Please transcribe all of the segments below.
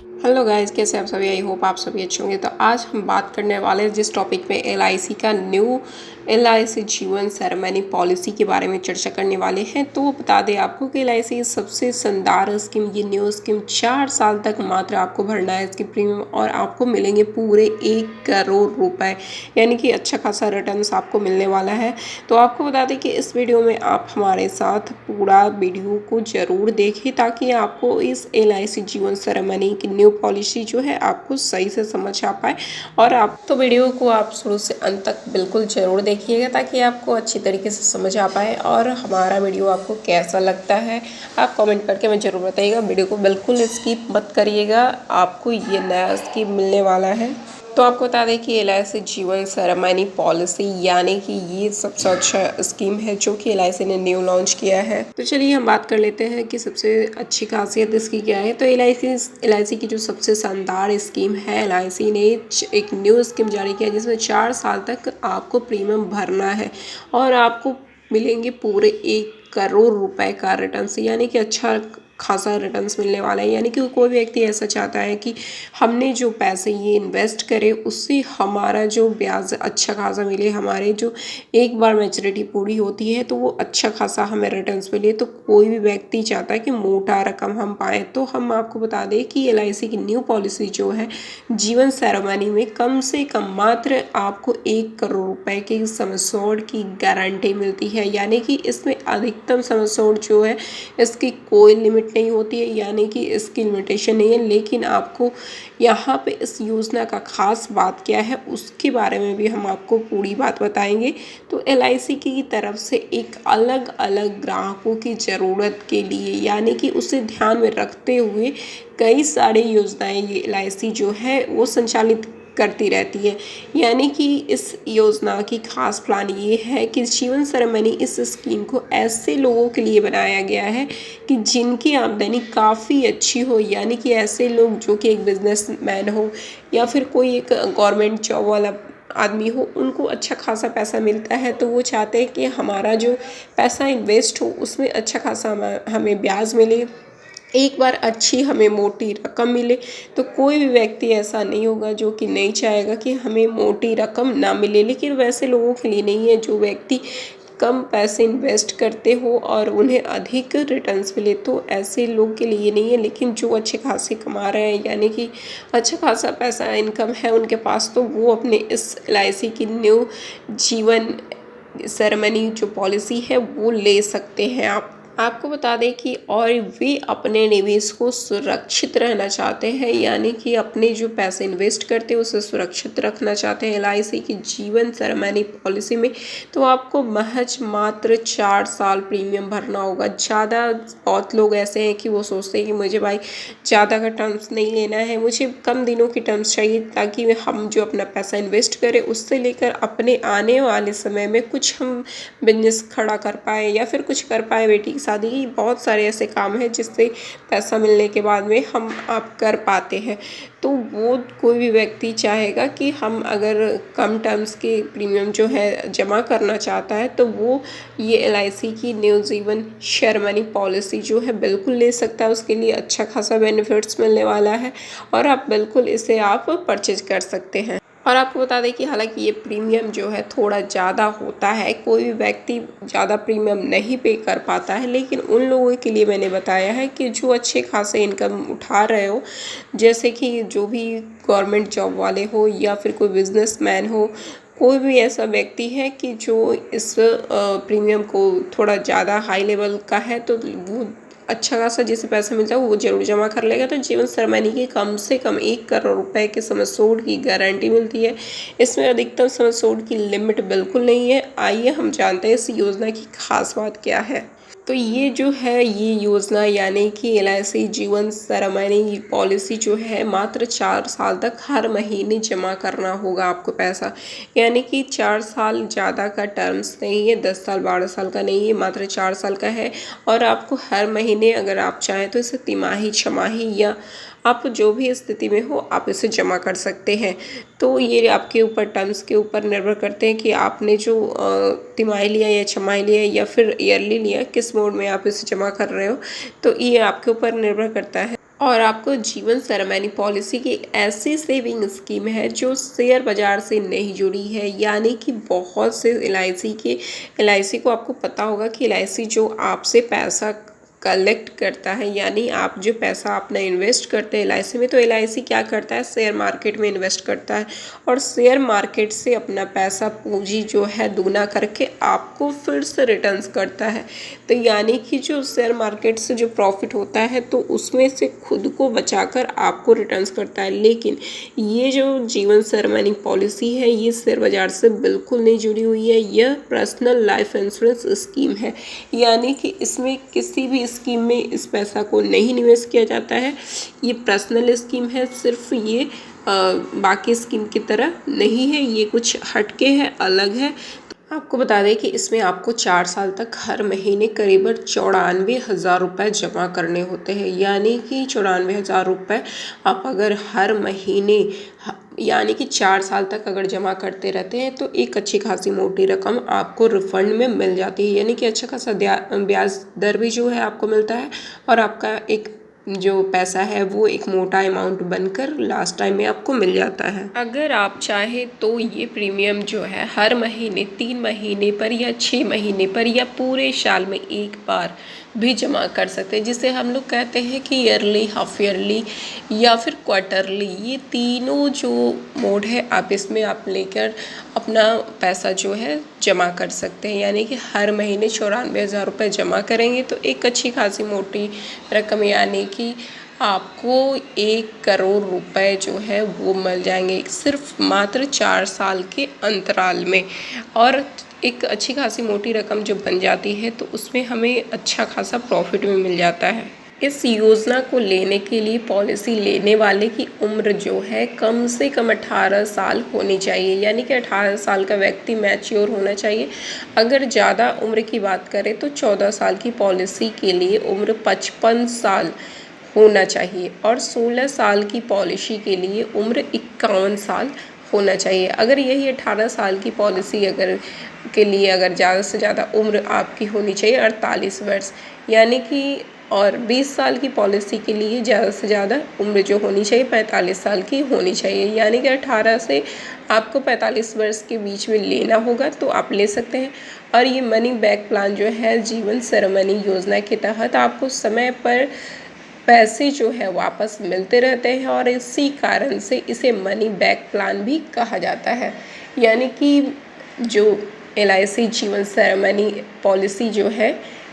Hello guys, कैसे आप सभी? आई होप आप सभी अच्छे होंगे। तो आज हम बात करने वाले हैं जिस टॉपिक में एलआईसी का न्यू एलआईसी जीवन सरमनी पॉलिसी के बारे में चर्चा करने वाले हैं। तो बता दें आपको कि एलआईसी सबसे शानदार स्कीम, ये न्यू स्कीम 4 साल तक मात्र आपको भरना है इसकी प्रीमियम और आपको मिलेंगे पूरे 1 करोड़ रुपए, यानी कि अच्छा खासा रिटर्न्स आपको मिलने वाला है। तो आपको बता दें कि इस वीडियो में आप हमारे साथ पूरा वीडियो को ज़रूर देखें ताकि आपको इस एलआईसी जीवन सरमनी की न्यू पॉलिसी जो है आपको सही से समझ आ पाए। और आप तो वीडियो को आप शुरू से अंत तक बिल्कुल ज़रूर देखिएगा ताकि आपको अच्छी तरीके से समझ आ पाए। और हमारा वीडियो आपको कैसा लगता है आप कमेंट करके हमें ज़रूर बताइएगा। वीडियो को बिल्कुल स्किप मत करिएगा, आपको ये नया स्कीम मिलने वाला है। तो आपको बता दें कि एलआईसी जीवन सरमनी पॉलिसी यानी कि ये सबसे अच्छा स्कीम है जो कि एलआईसी ने न्यू लॉन्च किया है। तो चलिए हम बात कर लेते हैं कि सबसे अच्छी खासियत इसकी क्या है। तो एलआईसी की जो सबसे शानदार स्कीम है, एलआईसी ने एक न्यू स्कीम जारी किया जिसमें 4 साल तक आपको प्रीमियम भरना है और आपको मिलेंगे पूरे 1 करोड़ रुपए का रिटर्न, यानी कि अच्छा खासा रिटर्न्स मिलने वाला है। यानी कि कोई व्यक्ति ऐसा चाहता है कि हमने जो पैसे ये इन्वेस्ट करे उससे हमारा जो ब्याज अच्छा खासा मिले, हमारे जो एक बार मैच्योरिटी पूरी होती है तो वो अच्छा खासा हमें रिटर्न्स मिले। तो कोई भी व्यक्ति चाहता है कि मोटा रकम हम पाएँ। तो हम आपको बता दें कि एलआईसी की न्यू पॉलिसी जो है जीवन सरमनी में कम से कम मात्र आपको 1 करोड़ रुपए की सम एश्योर्ड की गारंटी मिलती है। यानी कि इसमें अधिकतम सम एश्योर्ड जो है इसकी कोई लिमिट नहीं होती है, यानी कि इसकी लिमिटेशन नहीं है। लेकिन आपको यहाँ पे इस योजना का खास बात क्या है उसके बारे में भी हम आपको पूरी बात बताएंगे। तो एलआईसी की तरफ से एक अलग अलग ग्राहकों की ज़रूरत के लिए, यानी कि उसे ध्यान में रखते हुए कई सारी योजनाएं ये एलआईसी जो है वो संचालित करती रहती है। यानी कि इस योजना की खास प्लान ये है कि जीवन सरमनी इस स्कीम को ऐसे लोगों के लिए बनाया गया है कि जिनकी आमदनी काफ़ी अच्छी हो, यानी कि ऐसे लोग जो कि एक बिजनेसमैन हो या फिर कोई एक गवर्नमेंट जॉब वाला आदमी हो, उनको अच्छा खासा पैसा मिलता है तो वो चाहते हैं कि हमारा जो पैसा इन्वेस्ट हो उसमें अच्छा खासा हमें ब्याज मिले, एक बार अच्छी हमें मोटी रकम मिले। तो कोई भी व्यक्ति ऐसा नहीं होगा जो कि नहीं चाहेगा कि हमें मोटी रकम ना मिले। लेकिन वैसे लोगों के लिए नहीं है जो व्यक्ति कम पैसे इन्वेस्ट करते हो और उन्हें अधिक रिटर्न्स मिले, तो ऐसे लोग के लिए नहीं है। लेकिन जो अच्छे खासे कमा रहे हैं, यानी कि अच्छा खासा पैसा इनकम है उनके पास, तो वो अपने इस एलआईसी की न्यू जीवन सरमनी जो पॉलिसी है वो ले सकते हैं। आपको बता दें कि और वे अपने निवेश को सुरक्षित रहना चाहते हैं, यानी कि अपने जो पैसे इन्वेस्ट करते हैं उसे सुरक्षित रखना चाहते हैं एलआईसी की जीवन सरमनी पॉलिसी में। तो आपको महज मात्र 4 साल प्रीमियम भरना होगा। ज़्यादा बहुत लोग ऐसे हैं कि वो सोचते हैं कि मुझे भाई ज़्यादा का टर्म्स नहीं लेना है, मुझे कम दिनों की टर्म्स चाहिए ताकि हम जो अपना पैसा इन्वेस्ट करें उससे लेकर अपने आने वाले समय में कुछ हम बिजनेस खड़ा कर पाए या फिर कुछ कर पाए, बेटी शादी, बहुत सारे ऐसे काम हैं जिससे पैसा मिलने के बाद में हम आप कर पाते हैं। तो वो कोई भी व्यक्ति चाहेगा कि हम अगर कम टर्म्स के प्रीमियम जो है जमा करना चाहता है तो वो ये एलआईसी की न्यू जीवन सरमनी पॉलिसी जो है बिल्कुल ले सकता है। उसके लिए अच्छा खासा बेनिफिट्स मिलने वाला है और आप बिल्कुल इसे आप परचेज कर सकते हैं। और आपको बता दें कि हालांकि ये प्रीमियम जो है थोड़ा ज़्यादा होता है, कोई भी व्यक्ति ज़्यादा प्रीमियम नहीं पे कर पाता है, लेकिन उन लोगों के लिए मैंने बताया है कि जो अच्छे खासे इनकम उठा रहे हो, जैसे कि जो भी गवर्नमेंट जॉब वाले हो या फिर कोई बिजनेसमैन हो, कोई भी ऐसा व्यक्ति है कि जो इस प्रीमियम को थोड़ा ज़्यादा हाई लेवल का है तो वो अच्छा खासा जिसे पैसा मिलता है वो जरूर जमा कर लेगा। तो जीवन सरमनी की कम से कम 1 करोड़ रुपए के सम एश्योर्ड की गारंटी मिलती है। इसमें अधिकतम सम एश्योर्ड की लिमिट बिल्कुल नहीं है। आइए हम जानते हैं इस योजना की खास बात क्या है। तो ये जो है ये योजना यानी कि एलआईसी जीवन सरमनी पॉलिसी जो है मात्र 4 साल तक हर महीने जमा करना होगा आपको पैसा, यानी कि 4 साल ज़्यादा का टर्म्स नहीं है, 10 साल 12 साल का नहीं है, मात्र 4 साल का है। और आपको हर महीने अगर आप चाहें तो इसे तिमाही, छमाही या आप जो भी स्थिति में हो आप इसे जमा कर सकते हैं। तो ये आपके ऊपर टर्म्स के ऊपर निर्भर करते हैं कि आपने जो तिमाही लिया या छमाही लिया या फिर ईयरली लिया, किस मोड में आप इसे जमा कर रहे हो, तो ये आपके ऊपर निर्भर करता है। और आपको जीवन सेरेमनी पॉलिसी की एक ऐसी सेविंग स्कीम है जो शेयर बाज़ार से नहीं जुड़ी है, यानी कि बहुत से एलआईसी को आपको पता होगा कि एलआईसी जो आपसे पैसा कलेक्ट करता है, यानी आप जो पैसा अपना इन्वेस्ट करते हैं एलआईसी में, तो एलआईसी क्या करता है, शेयर मार्केट में इन्वेस्ट करता है और शेयर मार्केट से अपना पैसा पूंजी जो है दुगना करके आपको फिर से रिटर्न्स करता है। तो यानी कि जो शेयर मार्केट से जो प्रॉफिट होता है तो उसमें से खुद को बचाकर आपको रिटर्न्स करता है। लेकिन ये जो जीवन सेरेमनी पॉलिसी है ये शेयर बाजार से बिल्कुल नहीं जुड़ी हुई है, यह पर्सनल लाइफ इंश्योरेंस स्कीम है, यानी कि इसमें किसी भी स्कीम में इस पैसा को नहीं निवेश किया जाता है। ये पर्सनल स्कीम है, सिर्फ ये बाकी स्कीम की तरह नहीं है, ये कुछ हटके है, अलग है। आपको बता दें कि इसमें आपको 4 साल तक हर महीने करीबन 94,000 रुपये जमा करने होते हैं, यानी कि 94,000 रुपये आप अगर हर महीने यानी कि 4 साल तक अगर जमा करते रहते हैं तो एक अच्छी खासी मोटी रकम आपको रिफंड में मिल जाती है, यानी कि अच्छा खासा ब्याज दर भी जो है आपको मिलता है और आपका एक जो पैसा है वो एक मोटा अमाउंट बनकर लास्ट टाइम में आपको मिल जाता है। अगर आप चाहे तो ये प्रीमियम जो है हर महीने 3 महीने पर या 6 महीने पर या पूरे साल में एक बार भी जमा कर सकते हैं, जिसे हम लोग कहते हैं कि ईयरली, हाफ ईयरली या फिर क्वार्टरली। ये तीनों जो मोड है आप इसमें आप लेकर अपना पैसा जो है जमा कर सकते हैं, यानी कि हर महीने 94,000 रुपये जमा करेंगे तो एक अच्छी खासी मोटी रकम, यानी कि आपको 1 करोड़ रुपए जो है वो मिल जाएंगे सिर्फ मात्र 4 साल के अंतराल में। और एक अच्छी खासी मोटी रकम जो बन जाती है तो उसमें हमें अच्छा खासा प्रॉफिट भी मिल जाता है। इस योजना को लेने के लिए पॉलिसी लेने वाले की उम्र जो है कम से कम 18 साल होनी चाहिए, यानी कि 18 साल का व्यक्ति मैच्योर होना चाहिए। अगर ज़्यादा उम्र की बात करें तो 14 साल की पॉलिसी के लिए उम्र 55 साल होना चाहिए और 16 साल की पॉलिसी के लिए उम्र 51 साल होना चाहिए। अगर यही 18 साल की पॉलिसी के लिए अगर ज़्यादा से ज़्यादा उम्र आपकी होनी चाहिए 48 वर्ष, यानी कि और 20 साल की पॉलिसी के लिए ज़्यादा से ज़्यादा उम्र जो होनी चाहिए 45 साल की होनी चाहिए, यानी कि 18 से आपको 45 वर्ष के बीच में लेना होगा तो आप ले सकते हैं। और ये मनी बैक प्लान जो है जीवन सेरेमनी योजना के तहत आपको समय पर पैसे जो है वापस मिलते रहते हैं और इसी कारण से इसे मनी बैक प्लान भी कहा जाता है, यानी कि जो एलआईसी जीवन सेरेमनी पॉलिसी जो है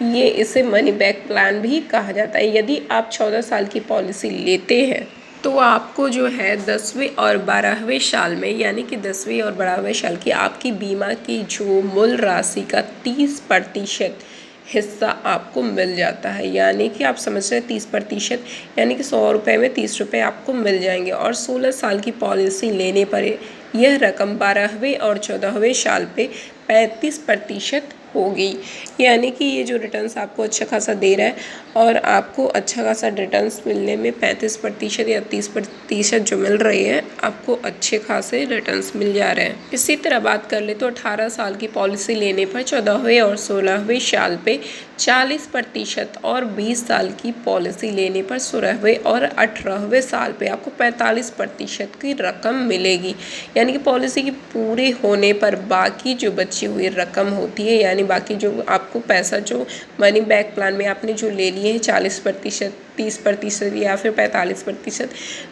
ये इसे मनी बैक प्लान भी कहा जाता है। यदि आप 14 साल की पॉलिसी लेते हैं तो आपको जो है 10वें और 12वें साल में, यानी कि 10वें और 12वें साल की आपकी बीमा की जो मूल राशि का 30% हिस्सा आपको मिल जाता है, यानी कि आप समझ रहे हैं 30%, यानी कि 100 रुपये में 30 रुपये आपको मिल जाएंगे। और 16 साल की पॉलिसी लेने पर यह रकम 12वें और 14वें साल पे 35% होगी, यानी कि ये जो रिटर्न्स आपको अच्छा खासा दे रहा है और आपको अच्छा खासा रिटर्न्स मिलने में 35% या 30% जो मिल रही है आपको अच्छे खासे रिटर्न्स मिल जा रहे हैं। इसी तरह बात कर ले तो 18 साल की पॉलिसी लेने पर 14वें और 16वें साल पे 40% और 20 साल की पॉलिसी लेने पर 16वें और 18वें साल पे आपको 45% की रकम मिलेगी, यानी कि पॉलिसी की पूरे होने पर बाकी जो बची हुई रकम होती है, यानी बाकी जो आपको पैसा जो मनी बैक प्लान में आपने जो ले लिए हैं 40%, 30% या फिर 45%,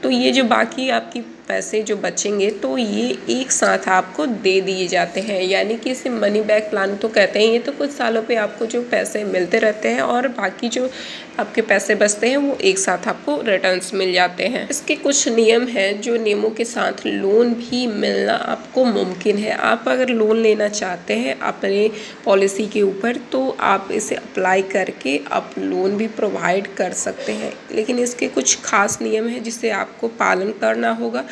तो ये जो बाकी आपकी पैसे जो बचेंगे तो ये एक साथ आपको दे दिए जाते हैं, यानी कि इसे मनी बैक प्लान तो कहते हैं। ये तो कुछ सालों पे आपको जो पैसे मिलते रहते हैं और बाकी जो आपके पैसे बचते हैं वो एक साथ आपको रिटर्न्स मिल जाते हैं। इसके कुछ नियम हैं, जो नियमों के साथ लोन भी मिलना आपको मुमकिन है। आप अगर लोन लेना चाहते हैं अपने पॉलिसी के ऊपर तो आप इसे अप्लाई करके आप लोन भी प्रोवाइड कर सकते हैं, लेकिन इसके कुछ खास नियम हैं जिसे आपको पालन करना होगा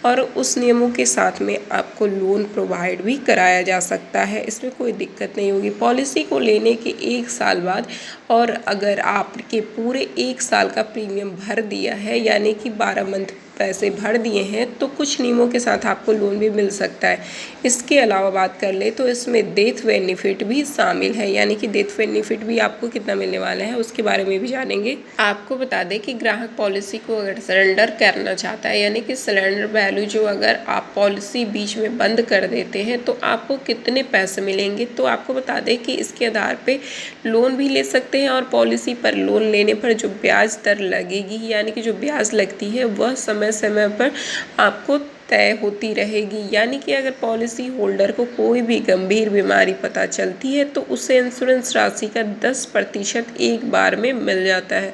और उस नियमों के साथ में आपको लोन प्रोवाइड भी कराया जा सकता है, इसमें कोई दिक्कत नहीं होगी। पॉलिसी को लेने के 1 साल बाद और अगर आपके पूरे 1 साल का प्रीमियम भर दिया है, यानी कि 12 मंथ पैसे भर दिए हैं तो कुछ नियमों के साथ आपको लोन भी मिल सकता है। इसके अलावा बात कर ले तो इसमें डेथ बेनिफिट भी शामिल है, यानी कि डेथ बेनिफिट भी आपको कितना मिलने वाला है उसके बारे में भी जानेंगे। आपको बता दें कि ग्राहक पॉलिसी को अगर सरेंडर करना चाहता है, यानी कि सरेंडर वैल्यू जो अगर आप पॉलिसी बीच में बंद कर देते हैं तो आपको कितने पैसे मिलेंगे, तो आपको बता दें कि इसके आधार पे लोन भी ले सकते हैं और पॉलिसी पर लोन लेने पर जो ब्याज दर लगेगी, यानी कि जो ब्याज लगती है वह समय समय पर आपको तय होती रहेगी। यानी कि अगर पॉलिसी होल्डर को कोई भी गंभीर बीमारी पता चलती है तो उसे इंश्योरेंस राशि का 10% एक बार में मिल जाता है।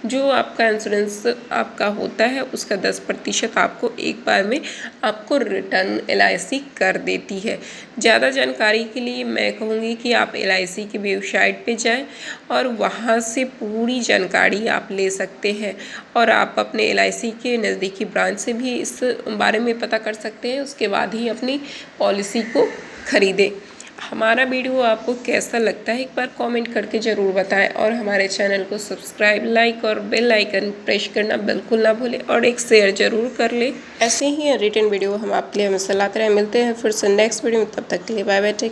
जो आपका इंश्योरेंस आपका होता है उसका 10% आपको एक बार में आपको रिटर्न LIC कर देती है। ज़्यादा जानकारी के लिए मैं कहूँगी कि आप LIC की वेबसाइट पे जाएं और वहाँ से पूरी जानकारी आप ले सकते हैं और आप अपने LIC के नज़दीकी ब्रांच से भी इस बारे में पता कर सकते हैं, उसके बाद ही अपनी पॉलिसी को खरीदें। हमारा वीडियो आपको कैसा लगता है एक बार कमेंट करके ज़रूर बताएं और हमारे चैनल को सब्सक्राइब, लाइक और बेल आइकन प्रेस करना बिल्कुल ना भूलें और एक शेयर ज़रूर कर लें। ऐसे ही रिटर्न वीडियो हम आपके लिए हमेशा लाते रहें। मिलते हैं फिर से नेक्स्ट वीडियो में, तब तक के लिए बाय बाय।